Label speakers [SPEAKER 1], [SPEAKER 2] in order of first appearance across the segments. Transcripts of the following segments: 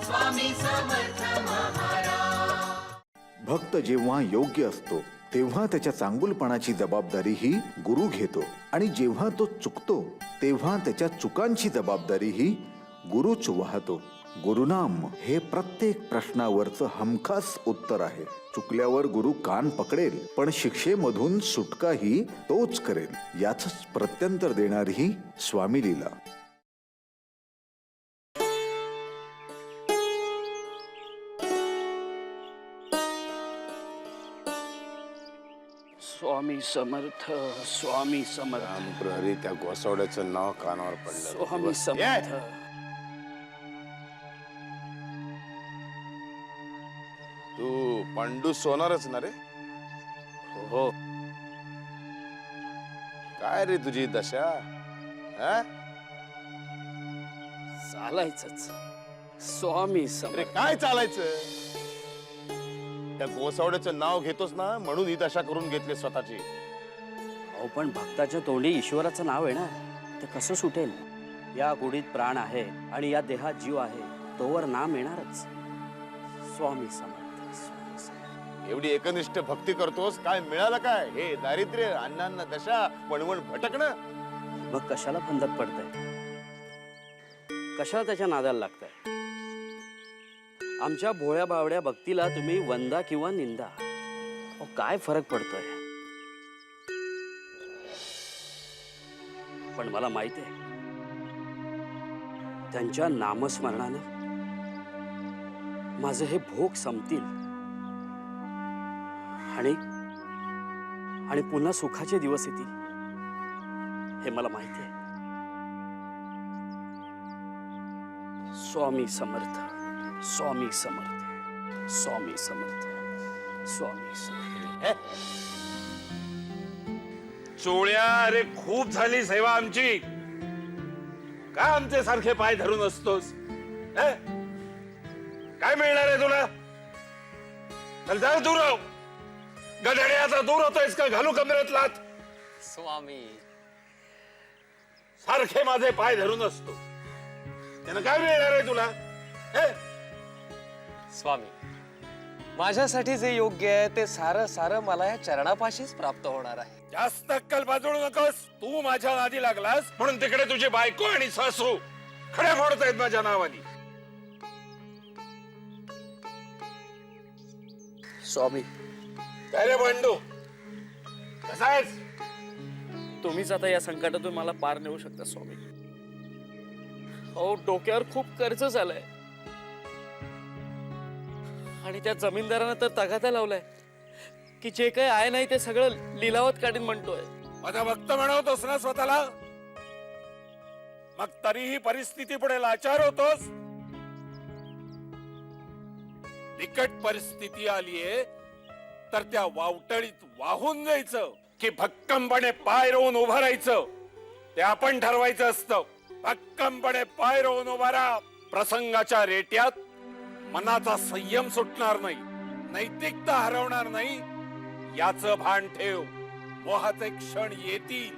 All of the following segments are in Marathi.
[SPEAKER 1] स्वामी समर्थ महाराज।
[SPEAKER 2] भक्त जेव्हा योग्य असतो तेव्हा त्याच्या चांगुलपणाची जबाबदारीही गुरु घेतो आणि जेव्हा तो चुकतो तेव्हा त्याच्या चुकांची जबाबदारीही गुरुच वाहतो। गुरुनाम हे प्रत्येक प्रश्नावरचं हमखास उत्तर आहे। चुकल्यावर गुरु कान पकडेल पण शिक्षेमधून सुटकाही तोच करेल। याच प्रत्युत्तर देणारी स्वामी लीला।
[SPEAKER 3] स्वामी समर्थ, स्वामी समर्थ।
[SPEAKER 4] रामप्रहरी त्या गोसावड्याचं नाव कानावर पडलं।
[SPEAKER 3] स्वामी समर्थ।
[SPEAKER 4] तू पांडू सोनारच ना रे?
[SPEAKER 3] हो।
[SPEAKER 4] काय रे तुझी दशा?
[SPEAKER 3] चालायचंच स्वामी
[SPEAKER 4] अरे
[SPEAKER 3] समर्थ।
[SPEAKER 4] काय चालायचं? त्या गोसावड्याचं नाव घेतोस ना म्हणून ही दशा करून घेतली स्वतःची।
[SPEAKER 3] अहो पण भक्ताच्या तोंडी ईश्वराचं नाव आहे ना, ते कसं सुटेल? या गुढीत प्राण आहे आणि या देहात जीव आहे, तोवर नाम येणारच। स्वामी समर्थ, स्वामी समर्थ।
[SPEAKER 4] एवढी एकनिष्ठ भक्ती करतोस, काय मिळालं काय? हे दारिद्र्य, अण्णांना दशा, वणवण भटकणं।
[SPEAKER 3] मग कशाला फंदत पडताय? कशाला त्याच्या नादाला लागताय? आमच्या भोळ्या बावड्या भक्तीला तुम्ही वंदा किंवा निंदा, अहो काय फरक पडतोय? पण मला माहिती आहे त्यांच्या नामस्मरणाने माझे हे भोग संपतील आणि पुन्हा सुखाचे दिवस येतील। हे मला माहिती आहे। स्वामी समर्थ, स्वामी समर्थ, स्वामी समर्थ, स्वामी समर्थ।
[SPEAKER 5] चोळ्या, अरे खूप झाली सेवा आमची। का आमचे सारखे पाय धरून असतोस? काय मिळणार आहे तुला? चल जा दूर राव। गधड्याचा दूर होतोयस का? घालू कमरेत लाथ?
[SPEAKER 6] स्वामी
[SPEAKER 5] सारखे माझे पाय धरून असतो, त्यानं काय मिळणार आहे तुला?
[SPEAKER 6] स्वामी, माझ्यासाठी जे योग्य आहे ते सारं सारं मला या चरणापाशीच प्राप्त होणार आहे।
[SPEAKER 5] जास्त अक्कल बाजूळू नकोस। तू माझ्या नादी लागलास म्हणून तिकडे तुझी बायको आणि सासू खड्या फोडतायत माझ्या नावानी।
[SPEAKER 3] स्वामी,
[SPEAKER 5] काय रे बंडू, कसा आहेस?
[SPEAKER 3] तुम्हीच आता या संकटातून मला पार नेऊ शकता स्वामी। अहो डोक्यावर खूप कर्ज झालंय आणि त्या जमीनदारानं तर तगादा लावलाय की जे काही आहे नाही ते सगळं लिलावत काढीन म्हणतोय।
[SPEAKER 5] माझा भक्त म्हणवतोस ना स्वतःला, मग तरीही परिस्थिती पुढे लाचार होतोस। बिकट परिस्थिती आलीये तर त्या वावटळीत वाहून जायचं की भक्कमपणे पाय रोवून उभं राहायचं, ते आपण ठरवायचं असतं। भक्कमपणे पाय रोवून उभा राहा। प्रसंगाच्या रेट्यात मनाचा संयम सुटणार नाही, नैतिकता हरवणार नाही, याचं भान ठेव। मोहाचे क्षण येतील,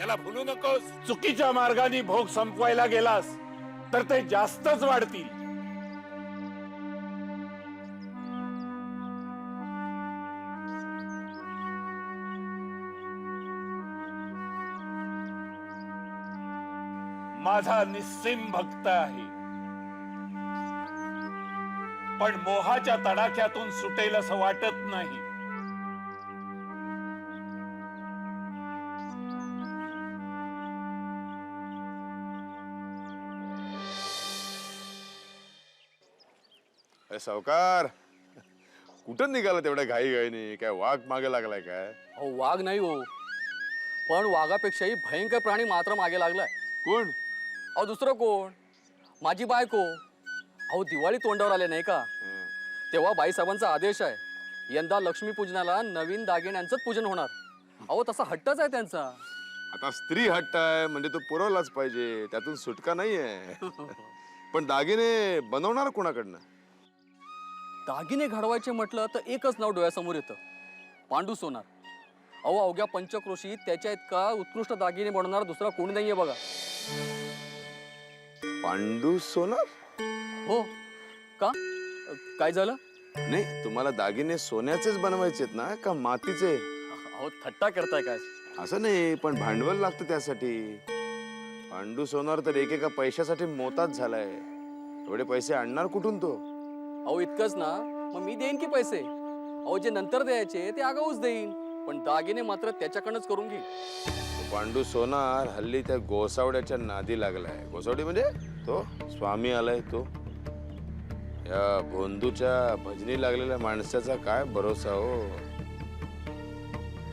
[SPEAKER 5] याला भुलू नकोस। चुकीच्या मार्गाने भोग संपवायला गेलास तर ते जास्तच वाढतील। माझा निस्सीम भक्त आहे, पण मोहाच्या तडाख्यातून सुटेल असं वाटत नाही।
[SPEAKER 4] सावकार, कुठं निघाला तेवढ्या घाई घाईने? काय वाघ मागे लागलाय काय?
[SPEAKER 7] अहो वाघ नाही हो, पण वाघापेक्षाही भयंकर प्राणी मात्र मागे लागलाय।
[SPEAKER 4] कोण?
[SPEAKER 7] अहो दुसरं कोण, माझी बायको। अहो दिवाळी तोंडावर आले नाही का, तेव्हा बाईसाहेबांचा आदेश आहे यंदा लक्ष्मीपूजनाला नवीन दागिन्यांचंच पूजन होणार। अहो तसा हट्टच आहे त्यांचा।
[SPEAKER 4] आता स्त्री हट्ट आहे म्हणजे तो पुरवलाच पाहिजे, त्यातून सुटका नाहीये। पण दागिने बनवणार कोणाकडनं?
[SPEAKER 7] दागिने घडवायचे म्हटलं तर एकच नाव डोळ्यासमोर येतं, पांडू सोनार। अहो अवघ्या पंचक्रोशीत त्याच्या इतका उत्कृष्ट दागिने बनवणारा दुसरा कोणी नाहीये बघा।
[SPEAKER 4] पांडू सोनार?
[SPEAKER 7] हो का काय झालं?
[SPEAKER 4] नाही, तुम्हाला दागिने सोन्याचेच बनवायचेत ना का मातीचे?
[SPEAKER 7] अहो थट्टा करताय काय?
[SPEAKER 4] असं नाही, पण भांडवल लागतं त्यासाठी. पांडू सोनार तर एकेका पैशासाठी मोताच झालाय. एवढे पैसे आणणार कुठून तो?
[SPEAKER 7] अहो इतकंच ना, मग मी देईन की पैसे. अहो जे नंतर द्यायचे ते आगाऊच देईन, पण दागिने मात्र त्याच्याकडनंच करून घेईन.
[SPEAKER 4] तो पांडू सोनार हल्ली त्या गोसावड्याच्या नादी लागलाय. गोसावडी म्हणजे तो स्वामी आलाय तो. या भोंदूच्या भजनी लागलेल्या माणसाचा काय भरोसा हो.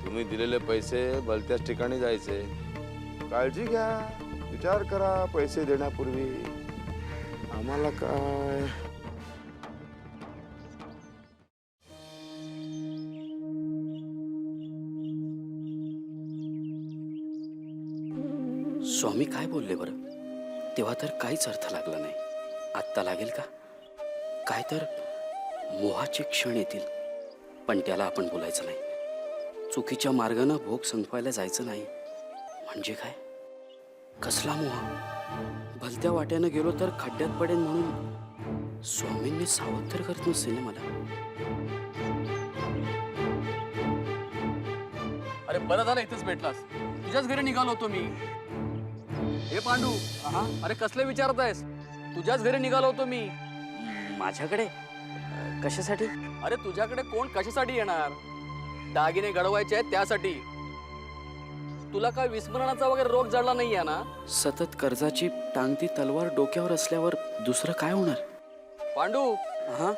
[SPEAKER 4] तुम्ही दिलेले पैसे भलत्याच ठिकाणी जायचे. काळजी घ्या, विचार करा पैसे देण्यापूर्वी. आम्हाला काय.
[SPEAKER 3] स्वामी काय बोलले बरं? तेव्हा तर काहीच अर्थ लागला नाही. आत्ता लागेल का? काय तर मोहाचे क्षण येतील, पण त्याला आपण बोलायचं नाही. चुकीच्या मार्गानं भोग संपवायला जायचं नाही. म्हणजे काय? कसला मोह? भलत्या वाट्यानं गेलो तर खड्ड्यात पडेन म्हणून स्वामींनी सावध तर करत नसेल ना मला.
[SPEAKER 7] अरे बरं झालं इथेच भेटलास. तुझ्याच घरी निघालो होतो मी. हे पांडू, अरे कसले विचारत आहेस? तुझ्याच घरी निघालो होतो मी.
[SPEAKER 3] माझ्याकडे कशासाठी?
[SPEAKER 7] अरे तुझ्याकडे कोण कशासाठी येणार? दागिने घडवायचे आहेत त्यासाठी. तुला काय विस्मरणाचा वगैरे रोग जडला नाहीये ना?
[SPEAKER 3] सतत कर्जाची टांगती तलवार डोक्यावर असल्यावर दुसरं काय होणार?
[SPEAKER 7] पांडू,
[SPEAKER 3] हा,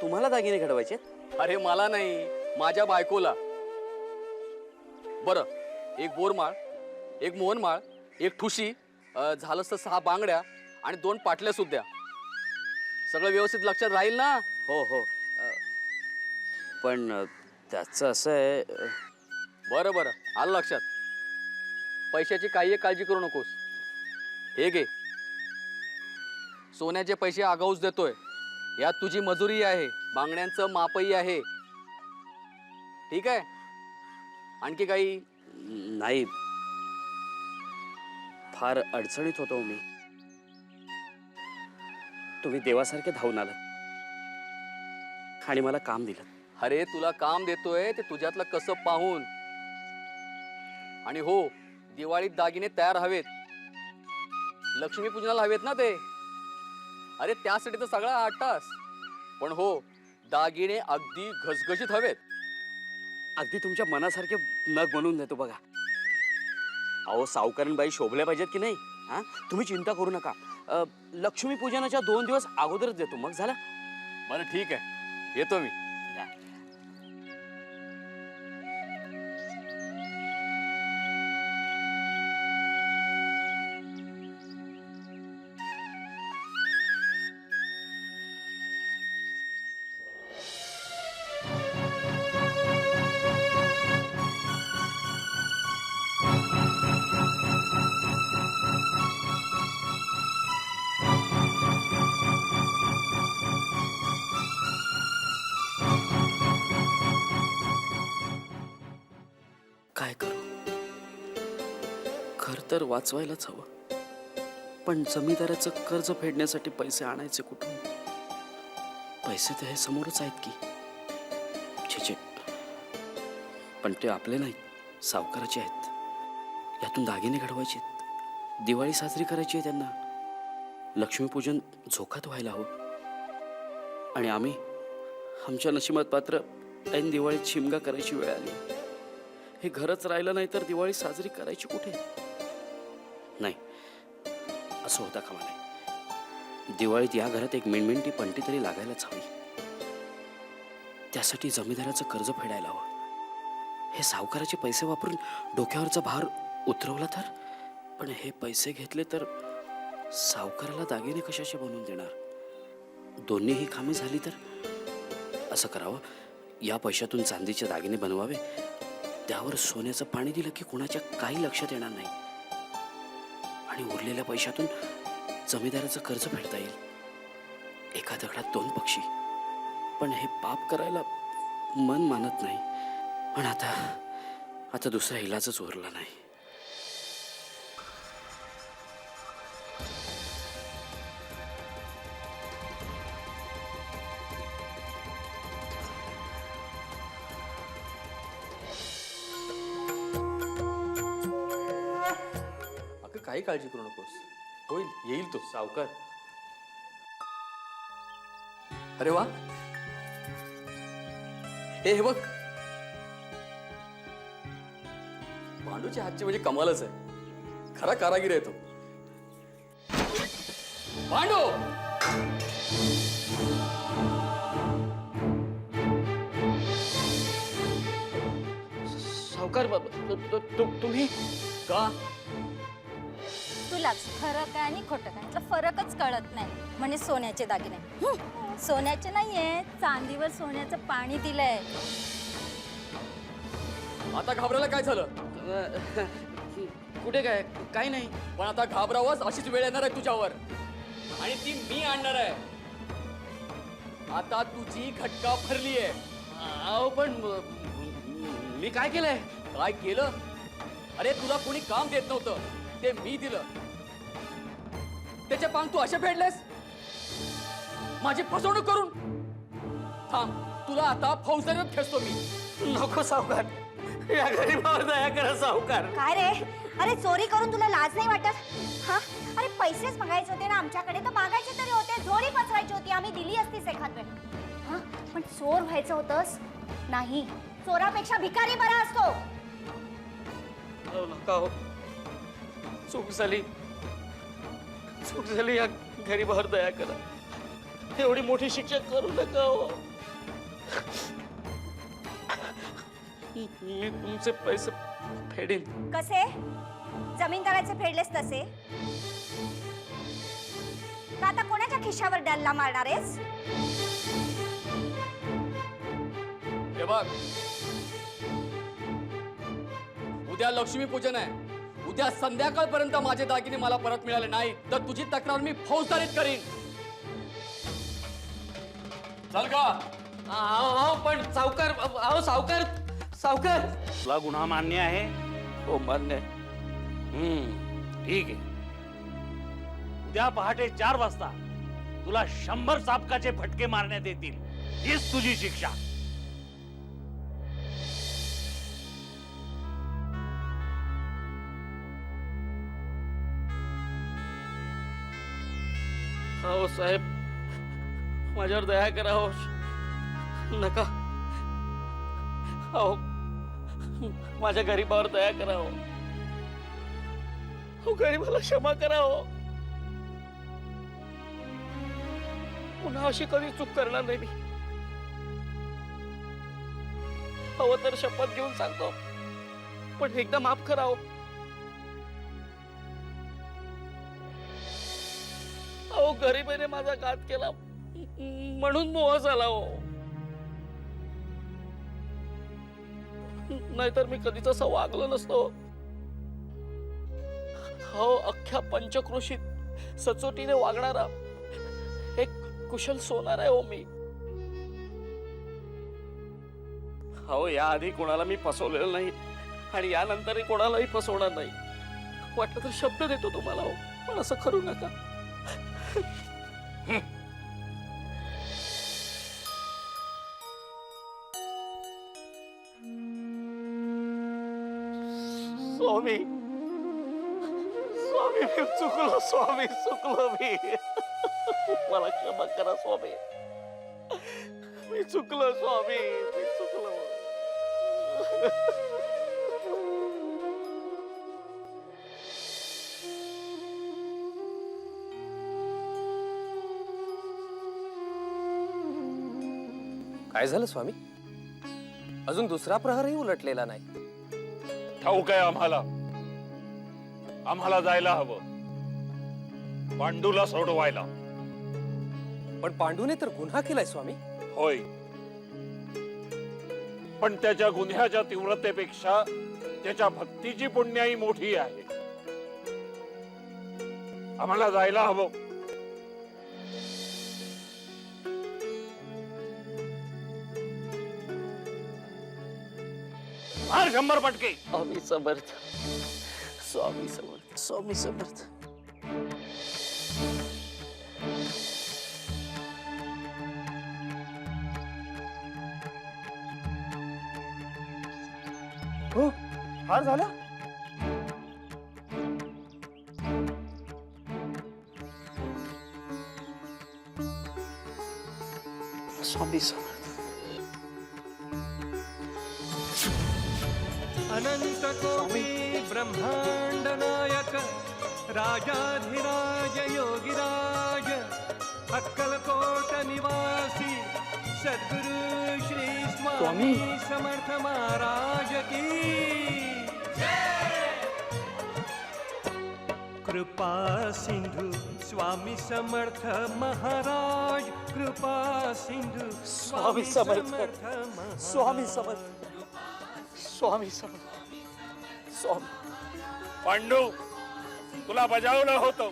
[SPEAKER 3] तुम्हाला दागिने घडवायचे?
[SPEAKER 7] अरे मला नाही, माझ्या बायकोला. बरं, एक बोरमाळ, एक मोहनमाळ, एक ठुशी, झालंच तर 6 बांगड्या आणि 2 पाटल्या सुद्धा. सगळं व्यवस्थित लक्षात राहील ना?
[SPEAKER 3] हो हो, पण त्याचं असं आहे.
[SPEAKER 7] बरं बरं, आलं लक्षात. पैशाची काही काळजी करू नकोस. हे घे, सोन्याचे पैसे आगाऊच देतोय. यात तुझी मजुरी आहे, बांगड्यांचं मापही आहे. ठीक आहे? आणखी काही?
[SPEAKER 3] नाही, फार अडचणीत होतो मी. तुम्ही देवासारखे धावून आलात आणि मला काम दिलं.
[SPEAKER 7] अरे तुला काम देतोय ते तुझ्यातलं कसं पाहून. आणि हो, दिवाळीत दागिने तयार हवेत. लक्ष्मीपूजनाला हवेत ना ते. अरे त्यासाठी तर सगळा 8 तास. पण हो, दागिने अगदी घसघशीत हवेत.
[SPEAKER 3] अगदी तुमच्या मनासारखे नग बनवून देतो बघा. अहो, सावकारीणबाई शोभल्या पाहिजेत की नाही? हा, तुम्ही चिंता करू नका. लक्ष्मीपूजनाच्या 2 दिवस अगोदरच देतो, मग झालं.
[SPEAKER 7] बरं ठीक आहे, येतो मी.
[SPEAKER 3] काय करू? घर तर वाचवायलाच हवं, पण जमीनदाराचं कर्ज फेडण्यासाठी पैसे आणायचे कुठून? पैसे तर हे समोरच आहेत की. छे, पण ते आपले नाहीत, सावकाराचे आहेत. यातून दागिने घडवायचे आहेत, दिवाळी साजरी करायची आहे त्यांना. लक्ष्मीपूजन झोकात व्हायला हवं. आणि आमच्या नशिबात पात्र ऐन दिवाळीत शिमगा करायची वेळ आली. हे घरच राहिलं नाही तर दिवाळी साजरी करायची कुठे? नाही, असं होता कामा नये. दिवाळीत या घरात एक मिणमिणती पंटी तरी लागायलाच हवी. त्यासाठी जमीनदाराचं कर्ज फेडायला हवं. हे सावकाराचे पैसे वापरून डोक्यावरचा भार उतरवला तर? पण हे पैसे घेतले तर सावकाराला दागिने कशाचे बनवून देणार? दोन्हीही कामे झाली तर असं करावं, या पैशातून चांदीचे दागिने बनवावे. त्यावर सोन्याचं पाणी दिलं की कुणाच्या काही लक्षात येणार नाही. आणि उरलेल्या पैशातून जमीनदाराचं कर्ज फेडता येईल. एका दगडात 2 पक्षी. पण हे पाप करायला मन मानत नाही. पण आता दुसरा इलाजच उरला नाही.
[SPEAKER 7] काही काळजी करू नकोस, होईल, येईल तो.
[SPEAKER 3] सावकार,
[SPEAKER 7] अरे वा, हे बघ, पांडूच्या हातची म्हणजे कमालच आहे. खरा कारागीर आहे तो. पांडू,
[SPEAKER 3] सावकार तुम्ही
[SPEAKER 7] का?
[SPEAKER 8] तुलाच खरं काय आणि खोटं काय यातला फरकच कळत नाही. म्हणजे सोन्याचे दागिने सोन्याचे नाहीये, चांदीवर सोन्याचं पाणी दिलंय.
[SPEAKER 7] आता घाबरायला काय झालं?
[SPEAKER 3] कुठे काय? काही नाही.
[SPEAKER 7] पण आता घाबरावंच अशीच वेळ येणार आहे तुझ्यावर, आणि ती मी आणणार आहे. आता तुझी घटका भरली आहे.
[SPEAKER 3] अहो पण मी काय केलंय?
[SPEAKER 7] काय केलं? अरे तुला कोणी काम देत नव्हतं, ते मी दिलं. त्याचे पांग तू असे फेडलेस, माझी फसवणूक करून. थांब, तुला आता फौजदारीत खेचतो मी.
[SPEAKER 3] नको सावकार, या गरीबावर दया करा सावकार.
[SPEAKER 8] काय रे? अरे चोरी करून तुला लाज नाही वाटत? हा, अरे पैसेच मागायचे होते ना आमच्याकडे, तर मागायचे तरी होते. झोरी पचवायची होती, आम्ही दिली असतीच एखाद वेळ. हा, पण चोर व्हायचं होतंस नाही. चोरापेक्षा भिकारी बरा असतो.
[SPEAKER 3] अहो, नका हो, चूक झाली, या गरीबावर दया करा. एवढी मोठी शिक्षा करू नका हो. मी तुमचे पैसे फेडीन.
[SPEAKER 8] कसे? जमीनदाराचे फेडलेस तसे? का आता कोणाच्या खिशावर डल्ला मारणार आहेस?
[SPEAKER 7] हे बघ, उद्या लक्ष्मीपूजन आहे. उद्या संध्याकाळपर्यंत माझे दागिने मला परत मिळाले नाही तर तुझी तक्रार मी फौजदारीत करीन. चल का?
[SPEAKER 3] अहो पण सावकार, अहो सावकार, तुला गुन्हा मान्य आहे? हो मान्य आहे.
[SPEAKER 5] ठीक आहे. उद्या पहाटे 4 वाजता तुला 100 चाबकाचे फटके मारण्यात येतील. हीच तुझी शिक्षा.
[SPEAKER 3] हो साहेब, माझ्यावर दया करा हो. नका हो, माझ्या गरीबावर दया करा हो. हो, गरीबाला क्षमा करा हो. पुन्हा अशी कधी चूक करणार नाही मी. हवं तर शपथ घेऊन सांगतो, पण एकदा माफ करा हो. अहो, गरीबाने माझा घात केला म्हणून मोह झाला हो. नाहीतर मी कधीच असं वागलो नसतो. हो, अख्ख्या पंचक्रोशीत सचोटीने वागणारा एक कुशल सोनार आहे हो मी. हो, याआधी कोणाला मी फसवलेलं नाही आणि यानंतरही कोणालाही फसवणार नाही. वाटलं तर शब्द देतो तुम्हाला हो, पण असं करू नका. स्वामी, स्वामी, मी चुकलो स्वामी, चुकलो मी. मला क्षमा करा स्वामी. मी चुकलो स्वामी, मी चुकलो.
[SPEAKER 6] काय झालं स्वामी? अजून दुसरा प्रहरही उलटलेला नाही.
[SPEAKER 5] ठाऊक आहे आम्हाला. आम्हाला जायला हवं, पांडूला सोडवायला.
[SPEAKER 6] पण पांडूने तर गुन्हा केलाय स्वामी.
[SPEAKER 5] होय, पण त्याच्या गुन्ह्याच्या तीव्रतेपेक्षा त्याच्या भक्तीची पुण्याई मोठी आहे. आम्हाला जायला हवं. मार 100 पटके.
[SPEAKER 3] स्वामी समर्थ, स्वामी समर्थ, स्वामी समर्थ.
[SPEAKER 2] हो, हार झाला?
[SPEAKER 3] स्वामी समर्थ.
[SPEAKER 9] अनंत कोटी ब्रह्मांड नायक राजाधिराज योगिराज अक्कलकोट निवासी सद्गुरु श्री स्वामी समर्थ महाराज की कृपा सिंधु स्वामी समर्थ महाराज कृपा सिंधु
[SPEAKER 3] स्वामी समर्थ. स्वामी समर्थ. स्वामी समर्थ. स्वामी.
[SPEAKER 5] पांडू, तुला बजावलं होतं.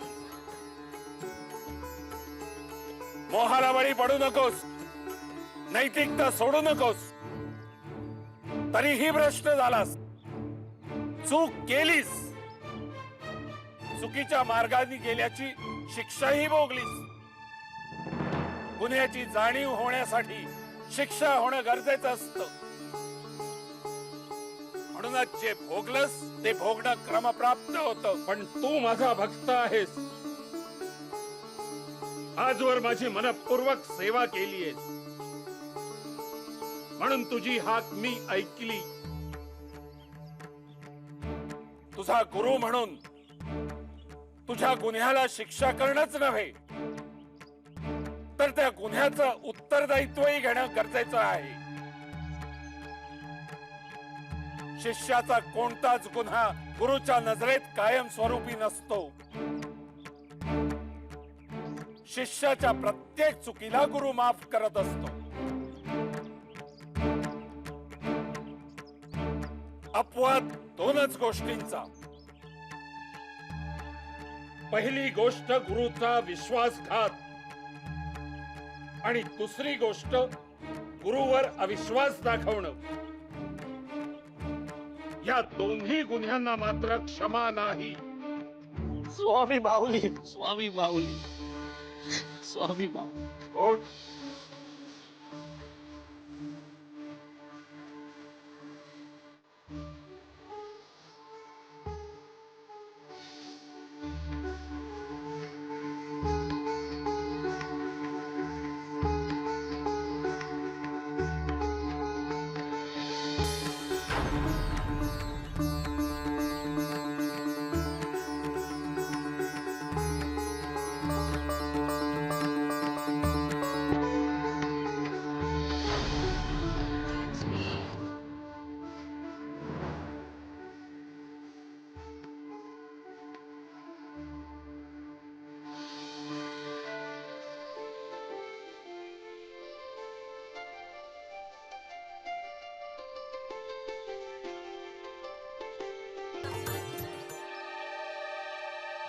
[SPEAKER 5] मोहाला बळी पडू नकोस, नैतिकता सोडू नकोस. तरीही भ्रष्ट झालास, चूक केलीस, चुकीच्या मार्गाने गेल्याची शिक्षाही भोगलीस. गुन्ह्याची जाणीव होण्यासाठी शिक्षा होणं गरजेचं असतं. म्हणूनच जे भोगलंस ते भोगणं क्रमप्राप्त होतं. पण तू माझा भक्त आहेस, आजवर माझी मनपूर्वक सेवा केलीयेस, म्हणून तुझी हाक मी ऐकली. तुझा गुरु म्हणून तुझ्या गुन्ह्याला शिक्षा करणंच नव्हे, तर त्या गुन्ह्याचं उत्तरदायित्वही घेणं गरजेचं आहे. शिष्याचा कोणताच गुन्हा गुरुच्या नजरेत कायम स्वरूपी नसतो. शिष्याच्या प्रत्येक चुकीला गुरु माफ करत असतो. अपवाद दोनच गोष्टींचा. पहिली गोष्ट गुरुचा विश्वासघात आणि दुसरी गोष्ट गुरुवर अविश्वास दाखवणं. या दोन्ही गुन्ह्यांना मात्र क्षमा नाही.
[SPEAKER 3] स्वामी माऊली. स्वामी माऊली. स्वामी माऊली.
[SPEAKER 5] कोण?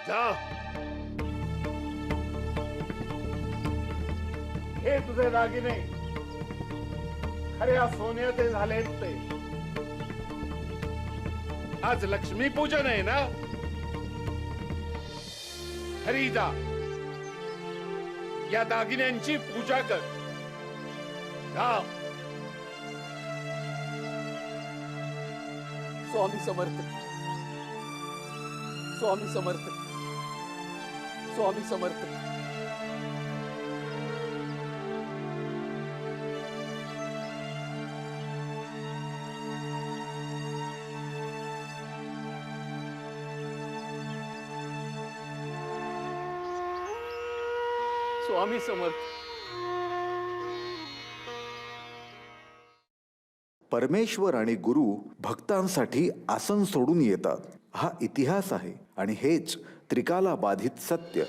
[SPEAKER 5] जा. हे तुझे दागिने खऱ्या सोन्याचे झालेत ते. आज लक्ष्मी पूजन आहे ना. घरी जा, या दागिन्यांची पूजा कर. जा.
[SPEAKER 7] स्वामी समर्थ. स्वामी समर्थ. स्वामी समर्थ. स्वामी समर्थ.
[SPEAKER 2] परमेश्वर आणि गुरु भक्तांसाठी आसन सोडून येतात. हा इतिहास आहे आणि हेच त्रिकाला बाधित सत्य.